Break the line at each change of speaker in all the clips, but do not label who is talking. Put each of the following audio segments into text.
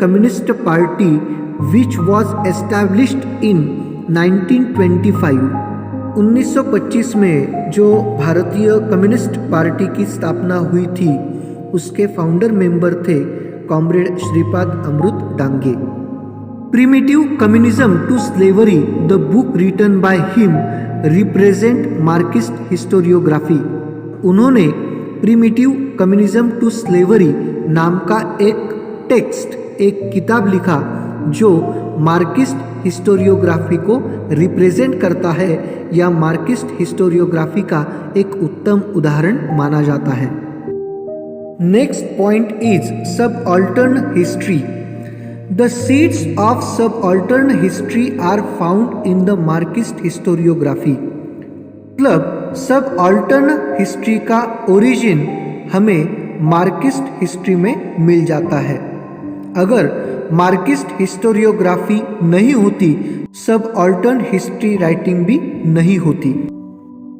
Communist Party which was established in 1925। 1925 में जो भारतीय कम्युनिस्ट पार्टी की स्थापना हुई थी उसके फाउंडर मेंबर थे comrade Shripad Amrit Dange. Primitive communism to slavery the book written by him represent Marxist historiography. उन्होंने प्रिमिटिव कम्युनिज्म टू स्लेवरी नाम का एक टेक्स्ट, एक किताब लिखा जो मार्क्सिस्ट हिस्टोरियोग्राफी को रिप्रेजेंट करता है या मार्क्सिस्ट हिस्टोरियोग्राफी का एक उत्तम उदाहरण माना जाता है। Next point is subaltern history. The seeds of subaltern history are found in the Marxist historiography. मतलब सबाल्टर्न हिस्ट्री का ओरिजिन हमें मार्क्सिस्ट हिस्ट्री में मिल जाता है। अगर मार्क्सिस्ट हिस्टोरियोग्राफी नहीं होती, सबाल्टर्न हिस्ट्री राइटिंग भी नहीं होती।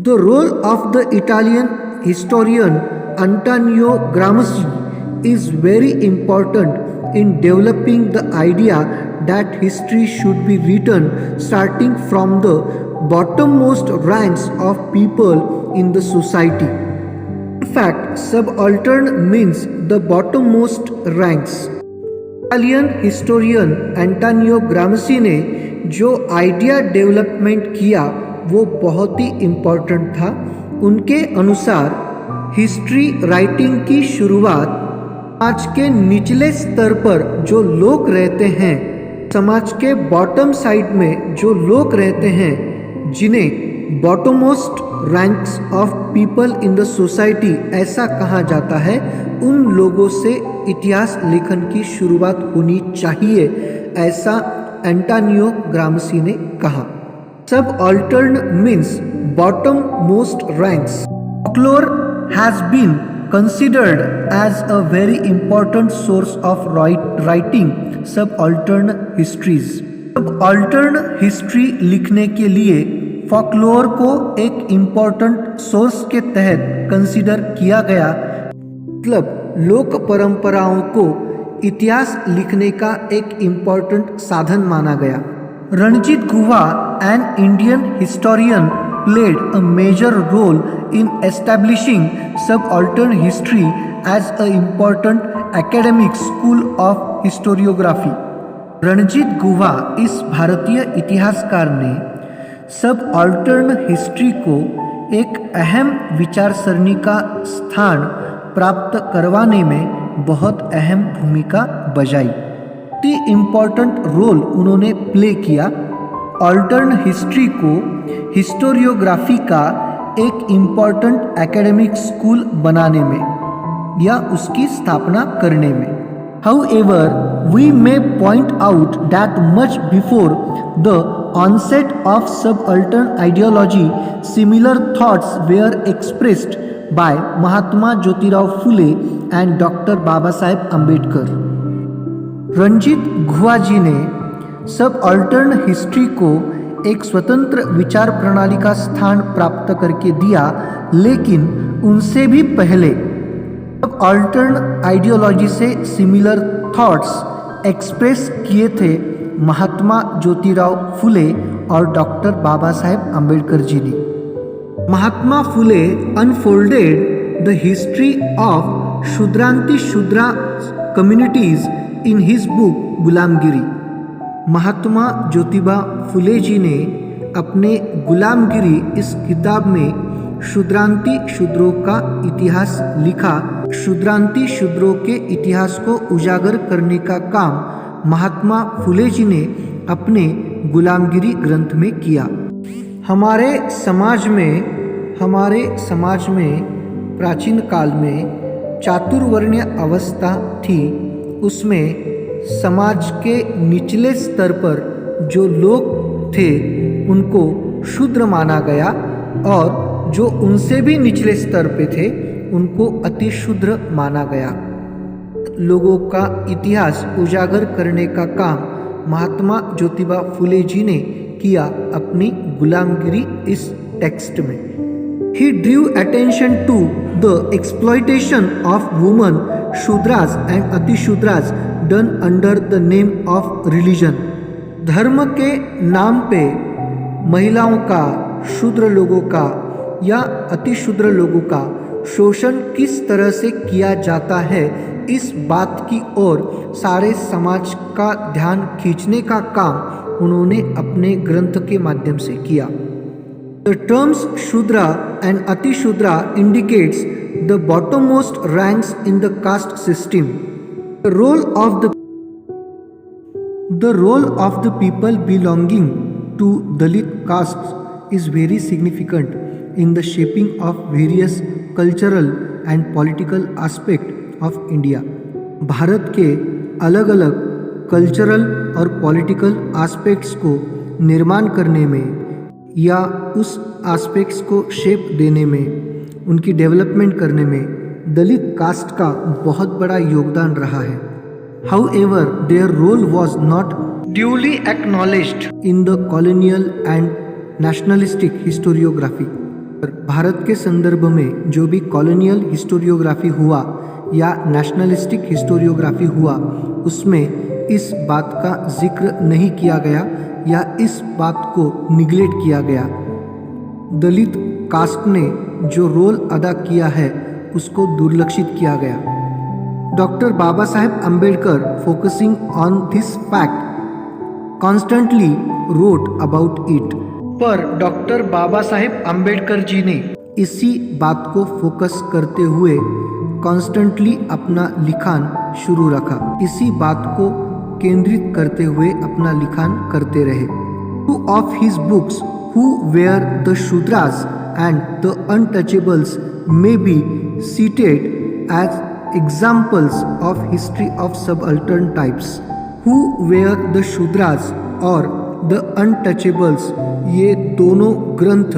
The role of the Italian historian Antonio Gramsci is very important in developing the idea that history should be written starting from the bottommost ranks of people in the society. In fact, subaltern means the bottommost ranks. Italian historian Antonio Gramsci ने जो idea development किया वो बहुत ही important था। उनके अनुसार history writing की शुरुआत समाज के निचले स्तर पर जो लोग रहते हैं, समाज के बॉटम साइड में जो लोग रहते हैं, जिन्हें bottommost ranks of people in the society ऐसा कहा जाता है, उन लोगों से इतिहास लेखन की शुरुआत होनी चाहिए, ऐसा एंटोनियो ग्राम्सी ने कहा। Subaltern means bottom most ranks. Folklore has been considered as a very important source of writing subaltern histories। subaltern history लिखने के लिए फोकलोर को एक इम्पोर्टेंट सोर्स के तहत कंसिडर किया गया। मतलब लोक परंपराओं को इतिहास लिखने का एक इम्पोर्टेंट साधन माना गया। Ranajit Guha an Indian historian played a major role in establishing subaltern history as an important academic school of historiography। Ranajit Guha इस भारतीय इतिहासकार ने सबाल्टर्न हिस्ट्री को एक अहम विचारसरणी का स्थान प्राप्त करवाने में बहुत अहम भूमिका बजाई। दी इम्पोर्टेंट रोल उन्होंने प्ले किया। अल्टर्न हिस्ट्री को हिस्टोरियोग्राफी का एक इम्पॉर्टेंट एकेडमिक स्कूल बनाने में या उसकी स्थापना करने में। However, we may point out that much before the onset of subaltern ideology, similar thoughts were expressed by Mahatma Jyotirao Phule and Dr. Baba Saheb Ambedkar। Ranjit गुहा जी ने सबाल्टर्न हिस्ट्री को एक स्वतंत्र विचार प्रणाली का स्थान प्राप्त करके दिया, लेकिन उनसे भी पहले सबाल्टर्न आइडियोलॉजी से सिमिलर थॉट्स एक्सप्रेस किए थे महात्मा ज्योतिराव फुले और डॉक्टर बाबा साहेब अम्बेडकर जी ने। Mahatma Phule unfolded the history of शूद्रांति Shudra communities in his book Gulamgiri. Mahatma Jyotiba Phule जी ने अपने गुलामगिरी इस किताब में शूद्रांति शूद्रों का इतिहास लिखा। शूद्रांति शूद्रों के इतिहास को उजागर करने का काम महात्मा फुले जी ने अपने गुलामगिरी ग्रंथ में किया। हमारे समाज में प्राचीन काल में चातुर्वर्ण्य अवस्था थी। उसमें समाज के निचले स्तर पर जो लोग थे उनको शूद्र माना गया और जो उनसे भी निचले स्तर पे थे उनको अति शूद्र माना गया। लोगों का इतिहास उजागर करने का काम महात्मा ज्योतिबा फुले जी ने किया अपनी गुलामगिरी इस टेक्स्ट में। He drew attention to the exploitation of women, Shudras and Atishudras done under the name of religion. धर्म के नाम पे महिलाओं का, शूद्र लोगों का या अतिशूद्र लोगों का शोषण किस तरह से किया जाता है, इस बात की ओर सारे समाज का ध्यान खींचने का काम उन्होंने अपने ग्रंथ के माध्यम से किया. The terms Shudra and Atishudra indicates the bottommost ranks in the caste system. The role of the people belonging to Dalit castes is very significant in the shaping of various cultural and political aspects of India. Bharat के अलग अलग cultural और political aspects को निर्माण करने में या उस एस्पेक्ट्स को शेप देने में, उनकी डेवलपमेंट करने में दलित कास्ट का बहुत बड़ा योगदान रहा है. However, their role was not duly acknowledged in the colonial and nationalistic historiography. Bharat के संदर्भ में जो भी कॉलोनियल हिस्टोरियोग्राफी हुआ या नेशनलिस्टिक हिस्टोरियोग्राफी हुआ, उसमें इस बात का जिक्र नहीं किया गया या इस बात को निगलेक्ट किया गया. दलित कास्ट ने जो रोल अदा किया है उसको दुर्लक्षित किया गया. Doctor Baba Saheb Ambedkar, focusing on this fact, constantly wrote about it. पर डॉक्टर बाबा साहेब अम्बेडकर जी ने इसी बात को फोकस करते हुए कॉन्स्टेंटली अपना लिखान शुरू रखा, इसी बात को केंद्रित करते हुए अपना लिखान करते रहे. Two of his books who were the Shudras and the untouchables may be cited as examples of history of subaltern types. Who were the Shudras और द अनटचेबल्स, ये दोनों ग्रंथ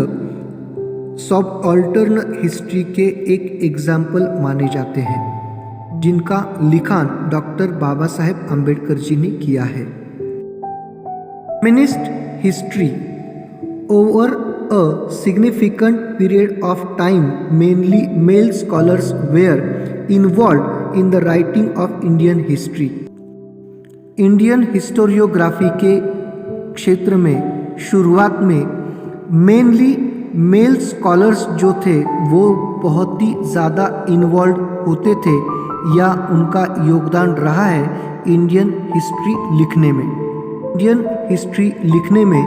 सबअल्टर्न हिस्ट्री के एक एग्जाम्पल माने जाते हैं जिनका लिखान डॉक्टर बाबा साहेब अम्बेडकर जी ने किया है. Feminist history over a significant period of time mainly male scholars were involve in the writing of Indian history. Indian historiography के क्षेत्र में शुरुआत में मेनली मेल स्कॉलर्स जो थे वो बहुत ही ज़्यादा इन्वॉल्व होते थे या उनका योगदान रहा है इंडियन हिस्ट्री लिखने में. इंडियन हिस्ट्री लिखने में